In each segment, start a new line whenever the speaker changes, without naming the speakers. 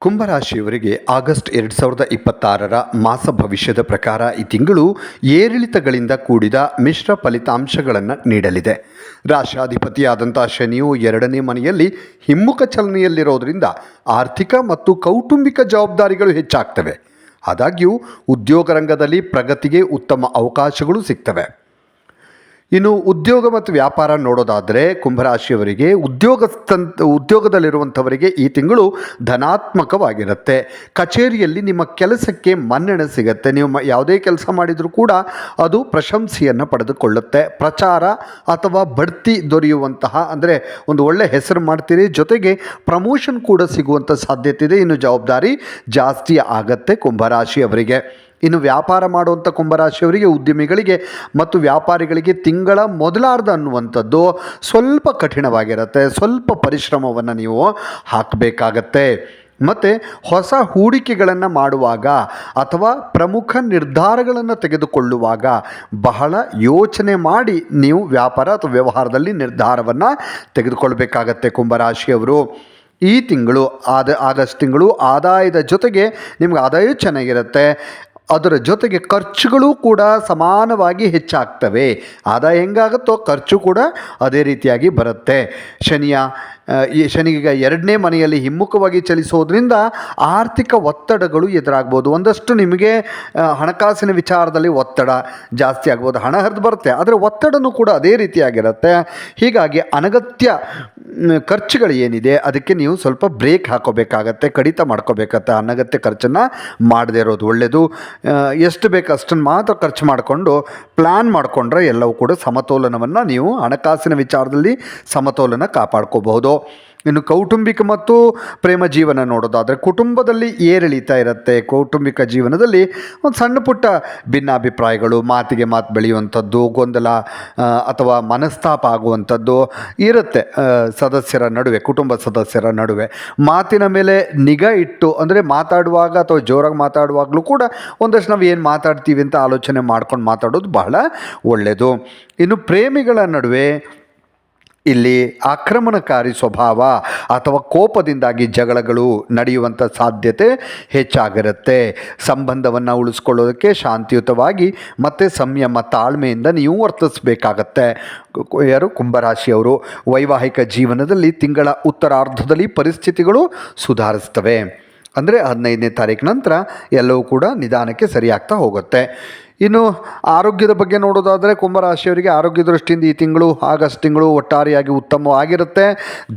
ಕುಂಭರಾಶಿಯವರಿಗೆ August 2026ರ ಮಾಸ ಭವಿಷ್ಯದ ಪ್ರಕಾರ ಈ ತಿಂಗಳು ಏರಿಳಿತಗಳಿಂದ ಕೂಡಿದ ಮಿಶ್ರ ಫಲಿತಾಂಶಗಳನ್ನು ನೀಡಲಿದೆ. ರಾಶಾಧಿಪತಿಯಾದಂಥ ಶನಿಯು 2ನೇ ಮನೆಯಲ್ಲಿ ಹಿಮ್ಮುಖ ಚಲನೆಯಲ್ಲಿರೋದರಿಂದ ಆರ್ಥಿಕ ಮತ್ತು ಕೌಟುಂಬಿಕ ಜವಾಬ್ದಾರಿಗಳು ಹೆಚ್ಚಾಗ್ತವೆ. ಆದಾಗ್ಯೂ ಉದ್ಯೋಗ ರಂಗದಲ್ಲಿ ಪ್ರಗತಿಗೆ ಉತ್ತಮ ಅವಕಾಶಗಳು ಸಿಗ್ತವೆ. ಇನ್ನು ಉದ್ಯೋಗ ಮತ್ತು ವ್ಯಾಪಾರ ನೋಡೋದಾದರೆ ಕುಂಭರಾಶಿಯವರಿಗೆ ಉದ್ಯೋಗದಲ್ಲಿರುವಂಥವರಿಗೆ ಈ ತಿಂಗಳು ಧನಾತ್ಮಕವಾಗಿರುತ್ತೆ. ಕಚೇರಿಯಲ್ಲಿ ನಿಮ್ಮ ಕೆಲಸಕ್ಕೆ ಮನ್ನಣೆ ಸಿಗುತ್ತೆ. ನೀವು ಯಾವುದೇ ಕೆಲಸ ಮಾಡಿದರೂ ಕೂಡ ಅದು ಪ್ರಶಂಸೆಯನ್ನು ಪಡೆದುಕೊಳ್ಳುತ್ತೆ. ಪ್ರಚಾರ ಅಥವಾ ಬಡ್ತಿ ದೊರೆಯುವಂತಹ ಅಂದರೆ ಒಂದು ಒಳ್ಳೆಯ ಹೆಸರು ಮಾಡ್ತೀರಿ, ಜೊತೆಗೆ ಪ್ರಮೋಷನ್ ಕೂಡ ಸಿಗುವಂಥ ಸಾಧ್ಯತೆ ಇದೆ. ಇನ್ನು ಜವಾಬ್ದಾರಿ ಜಾಸ್ತಿ ಆಗತ್ತೆ ಕುಂಭರಾಶಿಯವರಿಗೆ. ಇನ್ನು ವ್ಯಾಪಾರ ಮಾಡುವಂಥ ಕುಂಭರಾಶಿಯವರಿಗೆ, ಉದ್ಯಮಿಗಳಿಗೆ ಮತ್ತು ವ್ಯಾಪಾರಿಗಳಿಗೆ ತಿಂಗಳ ಮೊದಲಾರ್ಧ ಅನ್ನುವಂಥದ್ದು ಸ್ವಲ್ಪ ಕಠಿಣವಾಗಿರುತ್ತೆ. ಸ್ವಲ್ಪ ಪರಿಶ್ರಮವನ್ನು ನೀವು ಹಾಕಬೇಕಾಗತ್ತೆ. ಮತ್ತು ಹೊಸ ಹೂಡಿಕೆಗಳನ್ನು ಮಾಡುವಾಗ ಅಥವಾ ಪ್ರಮುಖ ನಿರ್ಧಾರಗಳನ್ನು ತೆಗೆದುಕೊಳ್ಳುವಾಗ ಬಹಳ ಯೋಚನೆ ಮಾಡಿ ನೀವು ವ್ಯಾಪಾರ ಅಥವಾ ವ್ಯವಹಾರದಲ್ಲಿ ನಿರ್ಧಾರವನ್ನು ತೆಗೆದುಕೊಳ್ಬೇಕಾಗತ್ತೆ ಕುಂಭರಾಶಿಯವರು. ಈ ತಿಂಗಳು ಆಗಸ್ಟ್ ತಿಂಗಳು ಆದಾಯದ ಜೊತೆಗೆ ನಿಮ್ಗೆ ಆದಾಯ ಚೆನ್ನಾಗಿರುತ್ತೆ. ಅದರ ಜೊತೆಗೆ ಖರ್ಚುಗಳು ಕೂಡ ಸಮಾನವಾಗಿ ಹೆಚ್ಚಾಗ್ತವೆ. ಆದಾಯ ಹೆಂಗಾಗುತ್ತೋ ಖರ್ಚು ಕೂಡ ಅದೇ ರೀತಿಯಾಗಿ ಬರುತ್ತೆ. ಶನಿಗೆ 2ನೇ ಮನೆಯಲ್ಲಿ ಹಿಮ್ಮುಖವಾಗಿ ಚಲಿಸೋದ್ರಿಂದ ಆರ್ಥಿಕ ಒತ್ತಡಗಳು ಎದುರಾಗ್ಬೋದು. ಒಂದಷ್ಟು ನಿಮಗೆ ಹಣಕಾಸಿನ ವಿಚಾರದಲ್ಲಿ ಒತ್ತಡ ಜಾಸ್ತಿ ಆಗ್ಬೋದು. ಹಣ ಹರಿದು ಬರುತ್ತೆ, ಆದರೆ ಒತ್ತಡನೂ ಕೂಡ ಅದೇ ರೀತಿಯಾಗಿರುತ್ತೆ. ಹೀಗಾಗಿ ಅನಗತ್ಯ ಖರ್ಚುಗಳು ಏನಿದೆ ಅದಕ್ಕೆ ನೀವು ಸ್ವಲ್ಪ ಬ್ರೇಕ್ ಹಾಕೋಬೇಕಾಗತ್ತೆ, ಕಡಿತ ಮಾಡ್ಕೋಬೇಕತ್ತೆ. ಅನಗತ್ಯ ಖರ್ಚನ್ನು ಮಾಡದೇ ಇರೋದು ಒಳ್ಳೆಯದು. ಎಷ್ಟು ಬೇಕು ಅಷ್ಟನ್ನು ಮಾತ್ರ ಖರ್ಚು ಮಾಡಿಕೊಂಡು ಪ್ಲ್ಯಾನ್ ಮಾಡಿಕೊಂಡ್ರೆ ಎಲ್ಲವೂ ಕೂಡ ಸಮತೋಲನವನ್ನು ನೀವು ಹಣಕಾಸಿನ ವಿಚಾರದಲ್ಲಿ ಸಮತೋಲನ ಕಾಪಾಡ್ಕೋಬಹುದು. ಇನ್ನು ಕೌಟುಂಬಿಕ ಮತ್ತು ಪ್ರೇಮ ಜೀವನ ನೋಡೋದಾದರೆ ಕುಟುಂಬದಲ್ಲಿ ಏರಿಳಿತ ಇರುತ್ತೆ. ಕೌಟುಂಬಿಕ ಜೀವನದಲ್ಲಿ ಒಂದು ಸಣ್ಣ ಪುಟ್ಟ ಭಿನ್ನಾಭಿಪ್ರಾಯಗಳು, ಮಾತಿಗೆ ಮಾತು ಬೆಳೆಯುವಂಥದ್ದು, ಗೊಂದಲ ಅಥವಾ ಮನಸ್ತಾಪ ಆಗುವಂಥದ್ದು ಇರುತ್ತೆ ಕುಟುಂಬ ಸದಸ್ಯರ ನಡುವೆ. ಮಾತಿನ ಮೇಲೆ ನಿಗಾ ಇಟ್ಟು, ಅಂದರೆ ಮಾತಾಡುವಾಗ ಅಥವಾ ಜೋರಾಗಿ ಮಾತಾಡುವಾಗಲೂ ಕೂಡ ಒಂದಷ್ಟು ನಾವು ಏನು ಮಾತಾಡ್ತೀವಿ ಅಂತ ಆಲೋಚನೆ ಮಾಡ್ಕೊಂಡು ಮಾತಾಡೋದು ಬಹಳ ಒಳ್ಳೆಯದು. ಇನ್ನು ಪ್ರೇಮಿಗಳ ನಡುವೆ ಇಲ್ಲಿ ಆಕ್ರಮಣಕಾರಿ ಸ್ವಭಾವ ಅಥವಾ ಕೋಪದಿಂದಾಗಿ ಜಗಳಗಳು ನಡೆಯುವಂಥ ಸಾಧ್ಯತೆ ಹೆಚ್ಚಾಗಿರುತ್ತೆ. ಸಂಬಂಧವನ್ನು ಉಳಿಸ್ಕೊಳ್ಳೋದಕ್ಕೆ ಶಾಂತಿಯುತವಾಗಿ ಮತ್ತು ಸಂಯಮ ತಾಳ್ಮೆಯಿಂದ ನೀವು ವರ್ತಿಸಬೇಕಾಗತ್ತೆ. ಯಾರು ಕುಂಭರಾಶಿಯವರು ವೈವಾಹಿಕ ಜೀವನದಲ್ಲಿ ತಿಂಗಳ ಉತ್ತರಾರ್ಧದಲ್ಲಿ ಪರಿಸ್ಥಿತಿಗಳು ಸುಧಾರಿಸ್ತವೆ. ಅಂದರೆ 15ನೇ ತಾರೀಕು ನಂತರ ಎಲ್ಲವೂ ಕೂಡ ನಿಧಾನಕ್ಕೆ ಸರಿಯಾಗ್ತಾ ಹೋಗುತ್ತೆ. ಇನ್ನು ಆರೋಗ್ಯದ ಬಗ್ಗೆ ನೋಡೋದಾದರೆ ಕುಂಭರಾಶಿಯವರಿಗೆ ಆರೋಗ್ಯ ದೃಷ್ಟಿಯಿಂದ ಈ ತಿಂಗಳು ಆಗಸ್ಟ್ ತಿಂಗಳು ಒಟ್ಟಾರೆಯಾಗಿ ಉತ್ತಮವಾಗಿರುತ್ತೆ.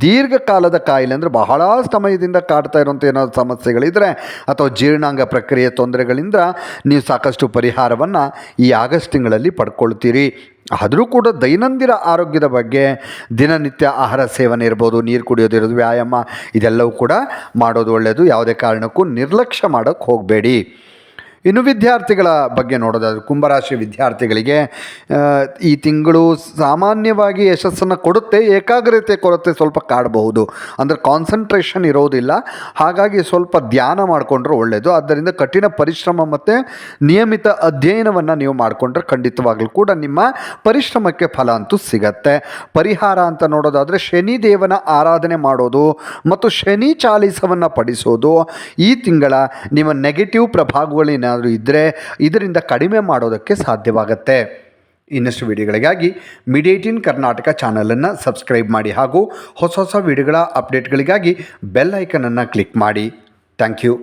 ದೀರ್ಘಕಾಲದ ಕಾಯಿಲೆ ಅಂದರೆ ಬಹಳ ಸಮಯದಿಂದ ಕಾಡ್ತಾ ಇರುವಂಥ ಏನಾದರೂ ಸಮಸ್ಯೆಗಳಿದ್ದರೆ ಅಥವಾ ಜೀರ್ಣಾಂಗ ಪ್ರಕ್ರಿಯೆ ತೊಂದರೆಗಳಿಂದ ನೀವು ಸಾಕಷ್ಟು ಪರಿಹಾರವನ್ನು ಈ ಆಗಸ್ಟ್ ತಿಂಗಳಲ್ಲಿ ಪಡ್ಕೊಳ್ತೀರಿ. ಆದರೂ ಕೂಡ ದೈನಂದಿನ ಆರೋಗ್ಯದ ಬಗ್ಗೆ ದಿನನಿತ್ಯ ಆಹಾರ ಸೇವನೆ ಇರ್ಬೋದು, ನೀರು ಕುಡಿಯೋದಿರೋದು, ವ್ಯಾಯಾಮ ಇದೆಲ್ಲವೂ ಕೂಡ ಮಾಡೋದು ಒಳ್ಳೆಯದು. ಯಾವುದೇ ಕಾರಣಕ್ಕೂ ನಿರ್ಲಕ್ಷ್ಯ ಮಾಡೋಕ್ಕೆ ಹೋಗಬೇಡಿ. ಇನ್ನು ವಿದ್ಯಾರ್ಥಿಗಳ ಬಗ್ಗೆ ನೋಡೋದಾದರೆ ಕುಂಭರಾಶಿ ವಿದ್ಯಾರ್ಥಿಗಳಿಗೆ ಈ ತಿಂಗಳು ಸಾಮಾನ್ಯವಾಗಿ ಯಶಸ್ಸನ್ನು ಕೊಡುತ್ತೆ. ಏಕಾಗ್ರತೆ ಕೊರತೆ ಸ್ವಲ್ಪ ಕಾಡಬಹುದು, ಅಂದರೆ ಕಾನ್ಸಂಟ್ರೇಷನ್ ಇರೋದಿಲ್ಲ. ಹಾಗಾಗಿ ಸ್ವಲ್ಪ ಧ್ಯಾನ ಮಾಡಿಕೊಂಡ್ರೆ ಒಳ್ಳೆಯದು. ಆದ್ದರಿಂದ ಕಠಿಣ ಪರಿಶ್ರಮ ಮತ್ತು ನಿಯಮಿತ ಅಧ್ಯಯನವನ್ನು ನೀವು ಮಾಡಿಕೊಂಡ್ರೆ ಖಂಡಿತವಾಗಲೂ ಕೂಡ ನಿಮ್ಮ ಪರಿಶ್ರಮಕ್ಕೆ ಫಲ ಅಂತೂ ಸಿಗತ್ತೆ. ಪರಿಹಾರ ಅಂತ ನೋಡೋದಾದರೆ ಶನಿದೇವನ ಆರಾಧನೆ ಮಾಡೋದು ಮತ್ತು ಶನಿ ಚಾಲಿಸವನ್ನು ಪಡಿಸೋದು ಈ ತಿಂಗಳ ನಿಮ್ಮ ನೆಗೆಟಿವ್ ಪ್ರಭಾವಗಳೇನಾದರೂ ಇದ್ದರೆ ಇದರಿಂದ ಕಡಿಮೆ ಮಾಡೋದಕ್ಕೆ ಸಾಧ್ಯವಾಗುತ್ತೆ. ಇನ್ನಷ್ಟು ವಿಡಿಯೋಗಳಿಗಾಗಿ ಮೀಡಿಯಾ18 ಕರ್ನಾಟಕ ಚಾನಲನ್ನು ಸಬ್ಸ್ಕ್ರೈಬ್ ಮಾಡಿ ಹಾಗೂ ಹೊಸ ವಿಡಿಯೋಗಳ ಅಪ್ಡೇಟ್ಗಳಿಗಾಗಿ ಬೆಲ್ ಐಕನನ್ನು ಕ್ಲಿಕ್ ಮಾಡಿ. Thank you.